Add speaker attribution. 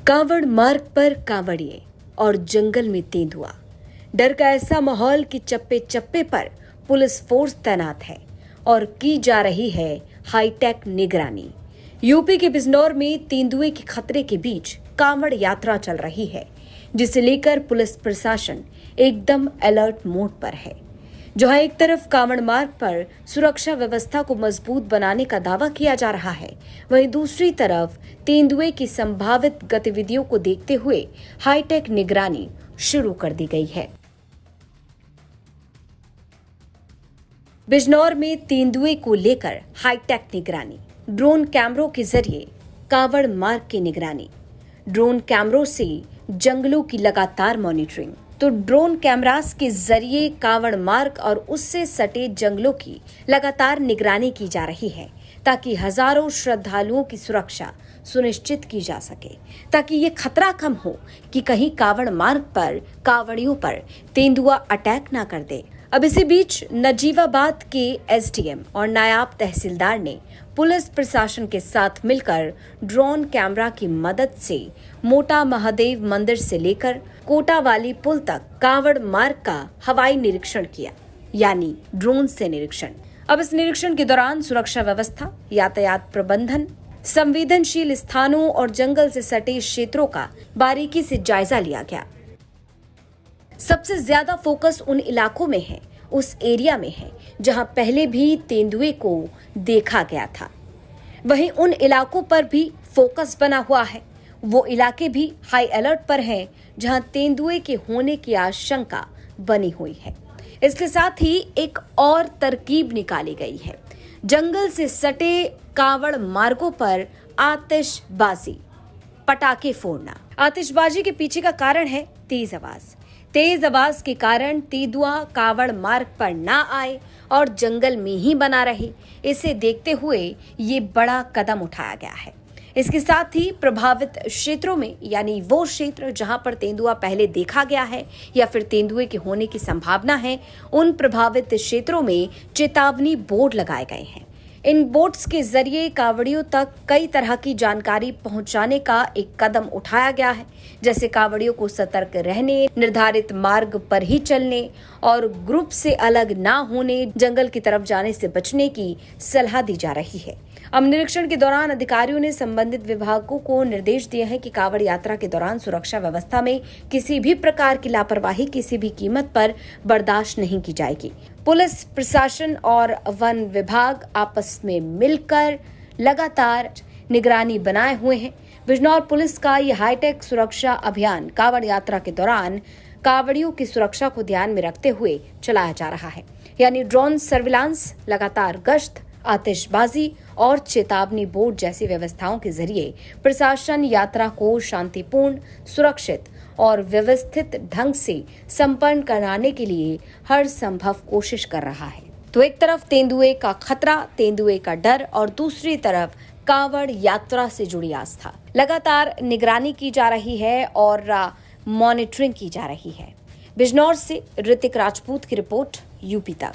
Speaker 1: कांवड़ मार्ग पर कांवड़िए और जंगल में तेंदुआ। डर का ऐसा माहौल कि चप्पे चप्पे पर पुलिस फोर्स तैनात है और की जा रही है हाईटेक निगरानी। यूपी के बिजनौर में तेंदुए के खतरे के बीच कांवड़ यात्रा चल रही है, जिसे लेकर पुलिस प्रशासन एकदम अलर्ट मोड पर है। जहां एक तरफ कांवड़ मार्ग पर सुरक्षा व्यवस्था को मजबूत बनाने का दावा किया जा रहा है, वहीं दूसरी तरफ तेंदुए की संभावित गतिविधियों को देखते हुए हाईटेक निगरानी शुरू कर दी गई है। बिजनौर में तेंदुए को लेकर हाईटेक निगरानी। ड्रोन कैमरों के जरिए कांवड़ मार्ग की निगरानी। ड्रोन कैमरों से जंगलों की लगातार मॉनिटरिंग। तो ड्रोन कैमरास के जरिए कांवड़ मार्ग और उससे सटे जंगलों की लगातार निगरानी की जा रही है, ताकि हजारों श्रद्धालुओं की सुरक्षा सुनिश्चित की जा सके, ताकि ये खतरा कम हो कि कहीं कांवड़ मार्ग पर कांवड़ियों पर तेंदुआ अटैक ना कर दे। अब इसी बीच नजीवाबाद के एसडीएम और नायब तहसीलदार ने पुलिस प्रशासन के साथ मिलकर ड्रोन कैमरा की मदद से मोटा महादेव मंदिर से लेकर कोटावाली पुल तक कांवड़ मार्ग का हवाई निरीक्षण किया, यानी ड्रोन से निरीक्षण। अब इस निरीक्षण के दौरान सुरक्षा व्यवस्था, यातायात प्रबंधन, संवेदनशील स्थानों और जंगल से सटे क्षेत्रों का बारीकी से जायजा लिया गया। सबसे ज्यादा फोकस उन इलाकों में है, उस एरिया में है जहां पहले भी तेंदुए को देखा गया था। वहीं उन इलाकों पर भी फोकस बना हुआ है। वो इलाके भी हाई अलर्ट पर हैं जहां तेंदुए के होने की आशंका बनी हुई है। इसके साथ ही एक और तरकीब निकाली गई है। जंगल से सटे कांवड़ मार्गों पर आतिशबाजी, पटाखे फोड़ना। आतिशबाजी के पीछे का कारण है तेज आवाज। तेज आवाज के कारण तेंदुआ कांवड़ मार्ग पर ना आए और जंगल में ही बना रहे। इसे देखते हुए ये बड़ा कदम उठाया गया है। इसके साथ ही प्रभावित क्षेत्रों में, यानी वो क्षेत्र जहां पर तेंदुआ पहले देखा गया है या फिर तेंदुए के होने की संभावना है, उन प्रभावित क्षेत्रों में चेतावनी बोर्ड लगाए गए हैं। इन बोर्ड्स के जरिए कांवड़ियों तक कई तरह की जानकारी पहुंचाने का एक कदम उठाया गया है, जैसे कांवड़ियों को सतर्क रहने, निर्धारित मार्ग पर ही चलने और ग्रुप से अलग ना होने, जंगल की तरफ जाने से बचने की सलाह दी जा रही है। अब निरीक्षण के दौरान अधिकारियों ने संबंधित विभागों को निर्देश दिए हैं कि कांवड़ यात्रा के दौरान सुरक्षा व्यवस्था में किसी भी प्रकार की लापरवाही किसी भी कीमत पर बर्दाश्त नहीं की जाएगी। पुलिस प्रशासन और वन विभाग आपस में मिलकर लगातार निगरानी बनाए हुए हैं। बिजनौर पुलिस का यह हाईटेक सुरक्षा अभियान कांवड़ यात्रा के दौरान कांवड़ियों की सुरक्षा को ध्यान में रखते हुए चलाया जा रहा है, यानी ड्रोन सर्विलांस, लगातार गश्त, आतिशबाजी और चेतावनी बोर्ड जैसी व्यवस्थाओं के जरिए प्रशासन यात्रा को शांतिपूर्ण, सुरक्षित और व्यवस्थित ढंग से संपन्न कराने के लिए हर संभव कोशिश कर रहा है। तो एक तरफ तेंदुए का खतरा, तेंदुए का डर और दूसरी तरफ कांवड़ यात्रा से जुड़ी आस्था। लगातार निगरानी की जा रही है और मॉनिटरिंग की जा रही है। बिजनौर से ऋतिक राजपूत की रिपोर्ट, यूपी तक।